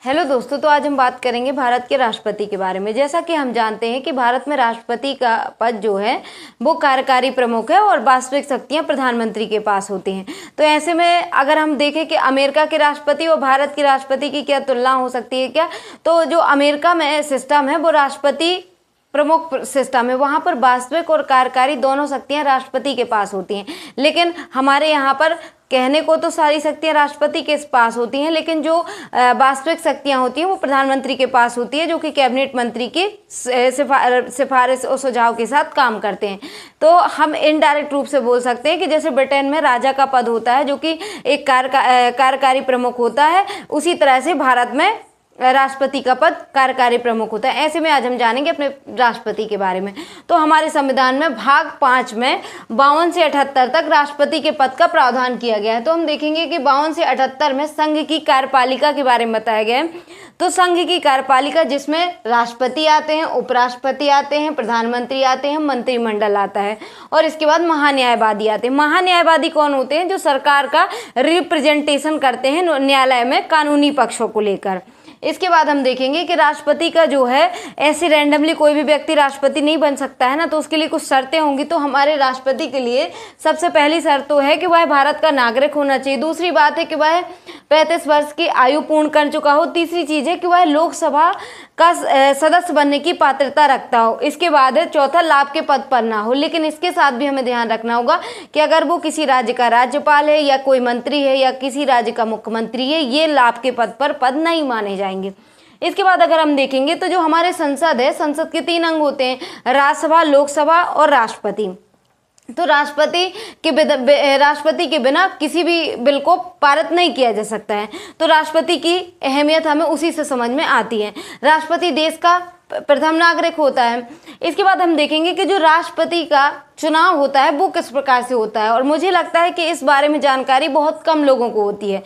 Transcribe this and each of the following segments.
Hello दोस्तों, तो आज हम बात करेंगे भारत के राष्ट्रपति के बारे में। जैसा कि हम जानते हैं कि भारत में राष्ट्रपति का पद जो है वो कार्यकारी प्रमुख है और वास्तविक शक्तियां प्रधानमंत्री के पास होती हैं। तो ऐसे में अगर हम देखें कि अमेरिका के राष्ट्रपति और भारत के राष्ट्रपति की क्या तुलना हो सकती है क्या, तो जो अमेरिका में सिस्टम है वो राष्ट्रपति प्रमुख सिस्टम है। वहाँ पर वास्तविक और कार्यकारी दोनों शक्तियाँ राष्ट्रपति के पास होती हैं। लेकिन हमारे यहाँ पर कहने को तो सारी शक्तियाँ राष्ट्रपति के पास होती हैं, लेकिन जो वास्तविक शक्तियाँ होती हैं वो प्रधानमंत्री के पास होती है, जो कि कैबिनेट मंत्री की सिफारिश और सुझाव के साथ काम करते हैं। तो हम इनडायरेक्ट रूप से बोल सकते हैं कि जैसे ब्रिटेन में राजा का पद होता है जो कि एक कार्यकारी प्रमुख होता है, उसी तरह से भारत में राष्ट्रपति का पद कार्यकारी प्रमुख होता है। ऐसे में आज हम जानेंगे अपने राष्ट्रपति के बारे में। तो हमारे संविधान में भाग 5 में 52 से 78 तक राष्ट्रपति के पद का प्रावधान किया गया है। तो हम देखेंगे कि 52 से 78 में संघ की कार्यपालिका के बारे में बताया गया है। तो संघ की कार्यपालिका जिसमें राष्ट्रपति आते हैं, उपराष्ट्रपति आते हैं, प्रधानमंत्री आते हैं, मंत्रिमंडल आता है और इसके बाद महान्यायवादी आते हैं। महान्यायवादी कौन होते हैं? जो सरकार का रिप्रेजेंटेशन करते हैं न्यायालय में कानूनी पक्षों को लेकर। इसके बाद हम देखेंगे कि राष्ट्रपति का जो है ऐसे रैंडमली कोई भी व्यक्ति राष्ट्रपति नहीं बन सकता है ना, तो उसके लिए कुछ शर्तें होंगी। तो हमारे राष्ट्रपति के लिए सबसे पहली शर्त तो है कि वह भारत का नागरिक होना चाहिए। दूसरी बात है कि वह 35 वर्ष की आयु पूर्ण कर चुका हो। तीसरी चीज़ है कि वह लोकसभा का सदस्य बनने की पात्रता रखता हो। इसके बाद है चौथा, लाभ के पद पर ना हो। लेकिन इसके साथ भी हमें ध्यान रखना होगा कि अगर वो किसी राज्य का राज्यपाल है या कोई मंत्री है या किसी राज्य का मुख्यमंत्री है, ये लाभ के पद नहीं माने जाएंगे। इसके बाद अगर हम देखेंगे तो जो हमारे संसद है, संसद के 3 अंग होते हैं, राज्यसभा, लोकसभा और राष्ट्रपति। तो राष्ट्रपति के बिना किसी भी बिल को पारित नहीं किया जा सकता है। तो राष्ट्रपति की अहमियत हमें उसी से समझ में आती है। राष्ट्रपति देश का प्रथम नागरिक होता है। इसके बाद हम देखेंगे कि जो राष्ट्रपति का चुनाव होता है वो किस प्रकार से होता है, और मुझे लगता है कि इस बारे में जानकारी बहुत कम लोगों को होती है।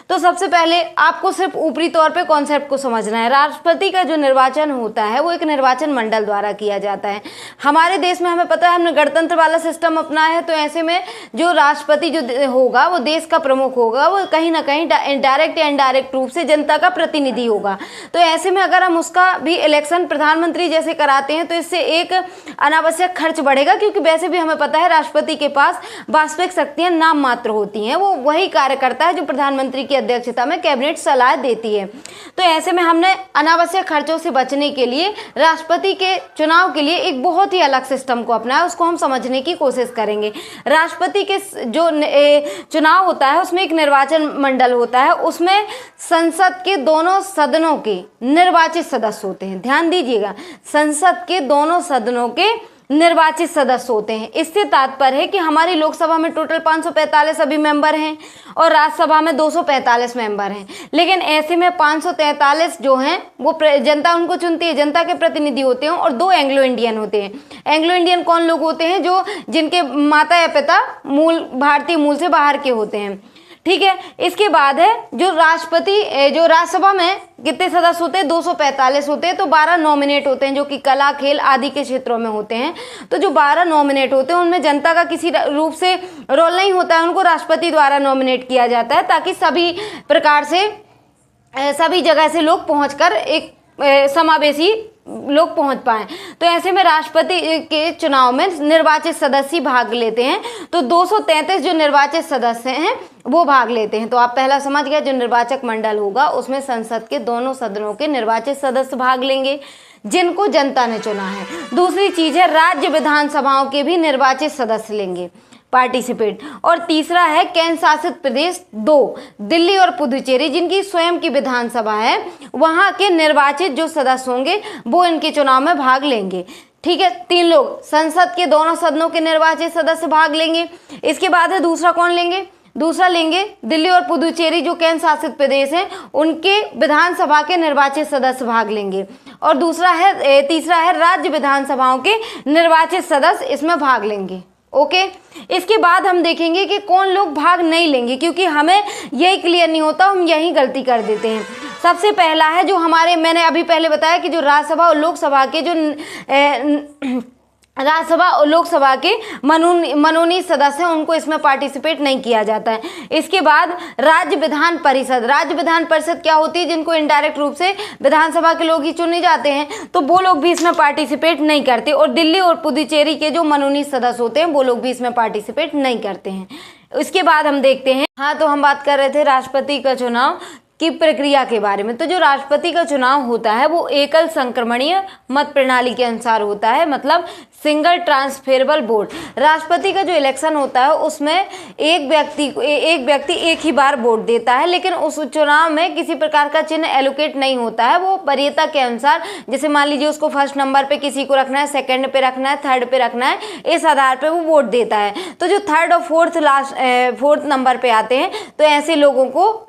तो सबसे पहले आपको सिर्फ ऊपरी तौर पे कॉन्सेप्ट को समझना है। राष्ट्रपति का जो निर्वाचन होता है वो एक निर्वाचन मंडल द्वारा किया जाता है। हमारे देश में हमें पता है हमने गणतंत्र वाला सिस्टम अपनाया है। तो ऐसे में जो राष्ट्रपति जो होगा वो देश का प्रमुख होगा, वो कहीं ना कहीं डायरेक्ट या इनडायरेक्ट रूप से जनता का प्रतिनिधि होगा। तो ऐसे में अगर हम उसका भी इलेक्शन प्रधानमंत्री जैसे कराते हैं तो इससे एक अनावश्यक खर्च बढ़ेगा, क्योंकि वैसे भी हमें पता है राष्ट्रपति के पास वास्तविक शक्तियां नाम मात्र होती हैं। वो वही कार्य करता है जो प्रधानमंत्री की अध्यक्षता में कैबिनेट सलाह देती है। तो ऐसे में हमने अनावश्यक खर्चों से बचने के लिए राष्ट्रपति के चुनाव के लिए एक बहुत ही अलग सिस्टम को अपनाया, उसको हम समझने की कोशिश करेंगे। राष्ट्रपति के जो चुनाव होता है उसमें एक निर्वाचन मंडल होता है, उसमें संसद के दोनों सदनों के निर्वाचित सदस्य होते हैं। ध्यान दीजिएगा, संसद के दोनों सदनों के निर्वाचित सदस्य होते हैं। इससे तात्पर्य है कि हमारी लोकसभा में टोटल 543 अभी मेंबर हैं और राज्यसभा में 245 मेंबर हैं। लेकिन ऐसे में 543 जो हैं वो जनता उनको चुनती है, जनता के प्रतिनिधि होते हैं, और 2 एंग्लो इंडियन होते हैं। एंग्लो इंडियन कौन लोग होते हैं? जो जिनके माता या पिता भारतीय मूल से बाहर के होते हैं। ठीक है। इसके बाद है जो राष्ट्रपति, जो राज्यसभा में कितने सदस्य होते हैं? 245 होते हैं। तो 12 नॉमिनेट होते हैं जो कि कला, खेल आदि के क्षेत्रों में होते हैं। तो जो 12 नॉमिनेट होते हैं उनमें जनता का किसी रूप से रोल नहीं होता है, उनको राष्ट्रपति द्वारा नॉमिनेट किया जाता है, ताकि सभी प्रकार से सभी जगह से लोग पहुंचकर एक समावेशी लोग पहुंच पाए। तो ऐसे में राष्ट्रपति के चुनाव में निर्वाचित सदस्य भाग लेते हैं। तो 233 जो निर्वाचित सदस्य हैं वो भाग लेते हैं। तो आप पहला समझ गए, जो निर्वाचक मंडल होगा उसमें संसद के दोनों सदनों के निर्वाचित सदस्य भाग लेंगे जिनको जनता ने चुना है। दूसरी चीज है राज्य विधानसभाओं के भी निर्वाचित सदस्य लेंगे पार्टिसिपेट। और तीसरा है केंद्र शासित प्रदेश 2, दिल्ली और पुदुचेरी, जिनकी स्वयं की विधानसभा है, वहां के निर्वाचित जो सदस्य होंगे वो इनके चुनाव में भाग लेंगे। ठीक है, 3 लोग संसद के दोनों सदनों के निर्वाचित सदस्य भाग लेंगे। इसके बाद है दूसरा कौन लेंगे? दूसरा लेंगे दिल्ली और पुदुचेरी जो केंद्र शासित प्रदेश हैं, उनके विधानसभा के निर्वाचित सदस्य भाग लेंगे। और तीसरा है राज्य विधानसभाओं के निर्वाचित सदस्य इसमें भाग लेंगे। ओके। इसके बाद हम देखेंगे कि कौन लोग भाग नहीं लेंगे, क्योंकि हमें यही क्लियर नहीं होता, हम यही गलती कर देते हैं। सबसे पहला है जो मैंने अभी पहले बताया कि जो राज्यसभा और लोकसभा के जो राज्यसभा और लोकसभा के मनोनीत सदस्य हैं, उनको इसमें पार्टिसिपेट नहीं किया जाता है। इसके बाद राज्य विधान परिषद, राज्य विधान परिषद क्या होती है, जिनको इनडायरेक्ट रूप से विधानसभा के लोग ही चुने जाते हैं, तो वो लोग भी इसमें पार्टिसिपेट नहीं करते। और दिल्ली और पुदुचेरी के जो मनोनीत सदस्य होते हैं वो लोग भी इसमें पार्टिसिपेट नहीं करते हैं। इसके बाद हम देखते हैं, हाँ तो हम बात कर रहे थे राष्ट्रपति का चुनाव की प्रक्रिया के बारे में। तो जो राष्ट्रपति का चुनाव होता है वो एकल संक्रमणीय मत प्रणाली के अनुसार होता है, मतलब सिंगल ट्रांसफेरेबल वोट। राष्ट्रपति का जो इलेक्शन होता है उसमें एक व्यक्ति एक ही बार वोट देता है, लेकिन उस चुनाव में किसी प्रकार का चिन्ह एलोकेट नहीं होता है। वो वरीयता के अनुसार, जैसे मान लीजिए उसको फर्स्ट नंबर पे किसी को रखना है, सेकंड पे रखना है, थर्ड पे रखना है, इस आधार पे वो वोट देता है। तो जो थर्ड और फोर्थ नंबर पे आते हैं, तो ऐसे लोगों को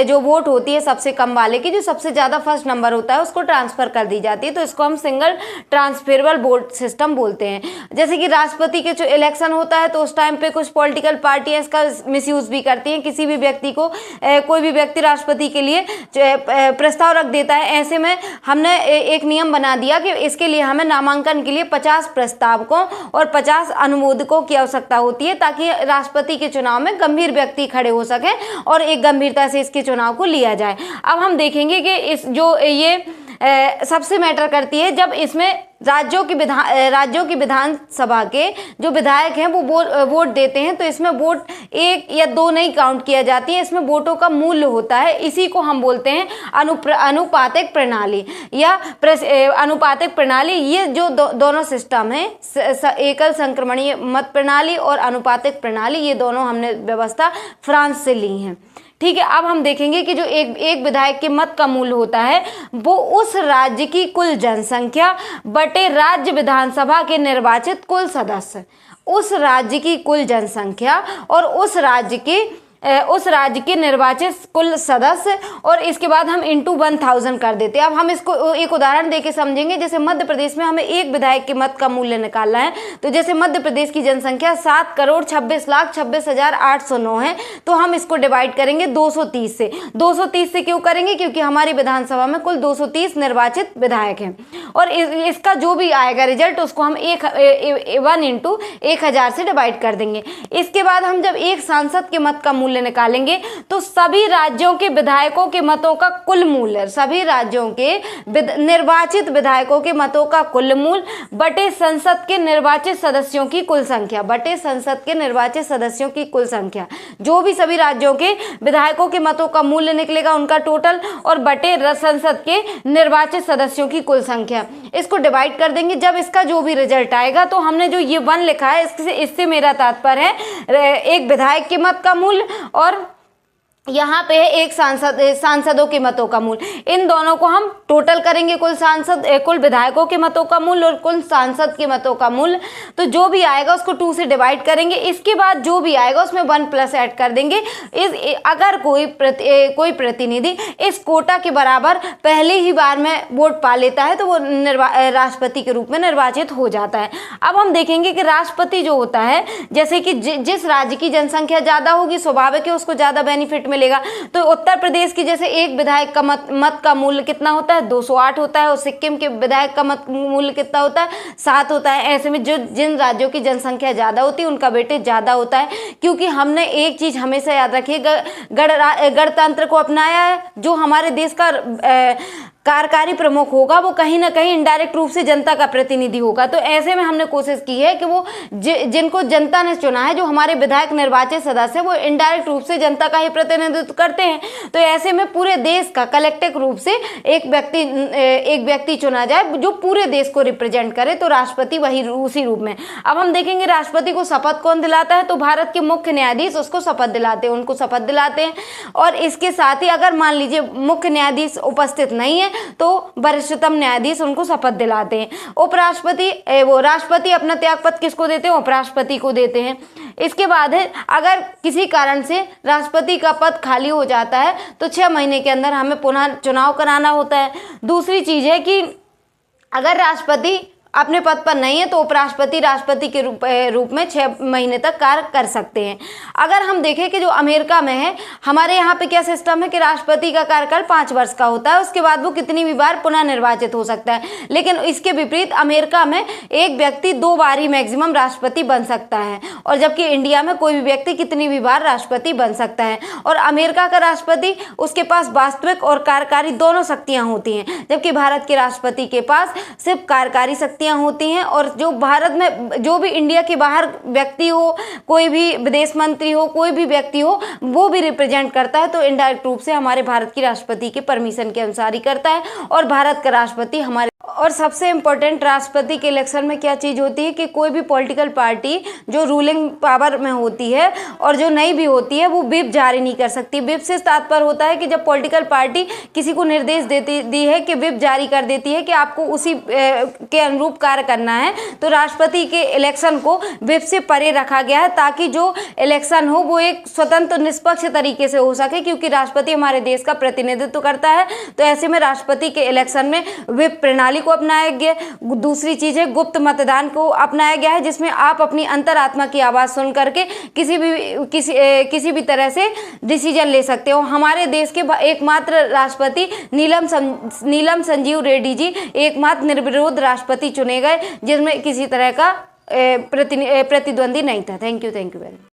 जो वोट होती है सबसे कम वाले की, जो सबसे ज्यादा फर्स्ट नंबर होता है उसको ट्रांसफर कर दी जाती है। तो इसको हम सिंगल ट्रांसफेरेबल वोट सिस्टम बोलते हैं। जैसे कि राष्ट्रपति के जो इलेक्शन होता है तो उस टाइम पे कुछ पॉलिटिकल पार्टियां इसका मिसयूज भी करती हैं। किसी भी व्यक्ति को कोई भी व्यक्ति राष्ट्रपति के लिए प्रस्ताव रख देता है, ऐसे में हमने एक नियम बना दिया कि इसके लिए हमें नामांकन के लिए 50 प्रस्तावकों और 50 अनुमोदकों की आवश्यकता होती है, ताकि राष्ट्रपति के चुनाव में गंभीर व्यक्ति खड़े हो सके और एक गंभीरता से इसके चुनाव को लिया जाए। अब हम देखेंगे कि इस जो ये सबसे मैटर करती है जब इसमें राज्यों की विधानसभा के जो विधायक हैं वो वोट देते हैं, तो इसमें वोट 1 या 2 नहीं काउंट किया जाती है, इसमें वोटों का मूल्य होता है। इसी को हम बोलते हैं अनुपातिक प्रणाली या अनुपातिक प्रणाली। ये जो दोनों सिस्टम है, एकल संक्रमणीय मत प्रणाली और अनुपातिक प्रणाली, ये दोनों हमने व्यवस्था फ्रांस से ली है। ठीक है, अब हम देखेंगे कि जो एक विधायक के मत का मूल्य होता है वो उस राज्य की कुल जनसंख्या बटे राज्य विधानसभा के निर्वाचित कुल सदस्य, उस राज्य की कुल जनसंख्या और उस राज्य के निर्वाचित कुल सदस्य, और इसके बाद हम इंटू 1000 कर देते हैं। अब हम इसको एक उदाहरण देके समझेंगे। जैसे मध्य प्रदेश में हमें एक विधायक के मत का मूल्य निकालना है, तो जैसे मध्य प्रदेश की जनसंख्या 7,26,26,809 है, तो हम इसको डिवाइड करेंगे 230 से। 230 से क्यों करेंगे? क्योंकि हमारी विधानसभा में कुल 230 निर्वाचित विधायक हैं, और इसका जो भी आएगा रिजल्ट उसको हम 1 इंटू 1000 से डिवाइड कर देंगे। इसके बाद हम जब एक सांसद के मत का मूल्य निकालेंगे तो सभी राज्यों के विधायकों के मतों का कुल मूल्य, सभी राज्यों के निर्वाचित विधायकों के मतों का कुल मूल्य बटे संसद के निर्वाचित सदस्यों की कुल संख्या, बटे संसद के निर्वाचित सदस्यों की कुल संख्या, जो भी सभी राज्यों के विधायकों के मतों का मूल्य निकलेगा उनका टोटल, और बटे संसद के निर्वाचित सदस्यों की कुल संख्या, इसको डिवाइड कर देंगे। जब इसका जो भी रिजल्ट आएगा, तो हमने जो ये 1 लिखा है इससे मेरा तात्पर्य है एक विधायक के मत का मूल्य और यहाँ पे है एक सांसदों के मतों का मूल्य। इन दोनों को हम टोटल करेंगे, कुल विधायकों के मतों का मूल्य और कुल सांसद के मतों का मूल्य, तो जो भी आएगा उसको 2 से डिवाइड करेंगे। इसके बाद जो भी आएगा उसमें 1 प्लस ऐड कर देंगे। अगर कोई प्रतिनिधि इस कोटा के बराबर पहली ही बार में वोट पा लेता है तो वो राष्ट्रपति के रूप में निर्वाचित हो जाता है। अब हम देखेंगे कि राष्ट्रपति जो होता है, जैसे कि जिस राज्य की जनसंख्या ज्यादा होगी स्वाभाविक है उसको ज्यादा बेनिफिट मिलेगा। तो उत्तर प्रदेश की जैसे एक विधायक का मत का मूल्य कितना होता है? 208 होता है, और सिक्किम के विधायक का मत मूल्य कितना होता है? 7 होता है। ऐसे में जिन राज्यों की जनसंख्या ज्यादा होती है उनका वेटेज ज्यादा होता है, क्योंकि हमने एक चीज हमेशा याद रखिए, गणतंत्र को अपनाया है। जो हमारे देश का कार्यकारी प्रमुख होगा वो कहीं ना कहीं इनडायरेक्ट रूप से जनता का प्रतिनिधि होगा। तो ऐसे में हमने कोशिश की है कि वो जिनको जनता ने चुना है, जो हमारे विधायक निर्वाचित सदस्य, वो इनडायरेक्ट रूप से जनता का ही प्रतिनिधित्व करते हैं। तो ऐसे में पूरे देश का कलेक्टिव रूप से एक व्यक्ति चुना जाए जो पूरे देश को रिप्रेजेंट करे, तो राष्ट्रपति उसी रूप में। अब हम देखेंगे राष्ट्रपति को शपथ कौन दिलाता है, तो भारत के मुख्य न्यायाधीश उसको शपथ दिलाते हैं, उनको शपथ दिलाते हैं। और इसके साथ ही अगर मान लीजिए मुख्य न्यायाधीश उपस्थित नहीं है तो वरिष्ठतम न्यायाधीश उनको शपथ दिलाते हैं। राष्ट्रपति अपना त्यागपत्र किसको देते हैं? उपराष्ट्रपति को देते हैं। इसके बाद है, अगर किसी कारण से राष्ट्रपति का पद खाली हो जाता है तो 6 महीने के अंदर हमें पुनः चुनाव कराना होता है। दूसरी चीज है कि अगर राष्ट्रपति अपने पद पर नहीं है तो उपराष्ट्रपति राष्ट्रपति के रूप में 6 महीने तक कार्य कर सकते हैं। अगर हम देखें कि जो अमेरिका में है, हमारे यहाँ पे क्या सिस्टम है कि राष्ट्रपति का कार्यकाल 5 वर्ष का होता है, उसके बाद वो कितनी भी बार पुनः निर्वाचित हो सकता है। लेकिन इसके विपरीत अमेरिका में एक व्यक्ति 2 बार ही मैक्सिमम राष्ट्रपति बन सकता है, और जबकि इंडिया में कोई भी व्यक्ति कितनी भी बार राष्ट्रपति बन सकता है। और अमेरिका का राष्ट्रपति, उसके पास वास्तविक और कार्यकारी दोनों शक्तियां होती हैं, जबकि भारत के राष्ट्रपति के पास सिर्फ कार्यकारी शक्तियां होती हैं। और जो भारत में जो भी इंडिया के बाहर व्यक्ति हो, कोई भी विदेश मंत्री हो, कोई भी व्यक्ति हो, वो भी रिप्रेजेंट करता है तो इनडायरेक्ट रूप से हमारे भारत की राष्ट्रपति के परमिशन के अनुसार ही करता है। और भारत का राष्ट्रपति हमारे, और सबसे इम्पोर्टेंट राष्ट्रपति के इलेक्शन में क्या चीज़ होती है कि कोई भी पॉलिटिकल पार्टी जो रूलिंग पावर में होती है और जो नहीं भी होती है वो व्हिप जारी नहीं कर सकती। व्हिप से तात्पर्य होता है कि जब पॉलिटिकल पार्टी किसी को निर्देश दी है कि व्हिप जारी कर देती है कि आपको उसी के अनुरूप कार्य करना है, तो राष्ट्रपति के इलेक्शन को व्हिप से परे रखा गया है ताकि जो इलेक्शन हो वो एक स्वतंत्र निष्पक्ष तरीके से हो सके, क्योंकि राष्ट्रपति हमारे देश का प्रतिनिधित्व करता है। तो ऐसे में राष्ट्रपति के इलेक्शन में व्हिप प्रणाली को अपनाया गया। दूसरी चीज है गुप्त मतदान को अपनाया गया है, जिसमें आप अपनी अंतरात्मा की आवाज सुन करके किसी भी तरह से डिसीजन ले सकते हो। हमारे देश के एकमात्र राष्ट्रपति नीलम संजीव रेड्डी जी एकमात्र निर्विरोध राष्ट्रपति चुने गए, जिसमें किसी तरह का प्रतिद्वंदी नहीं था। Thank you very much.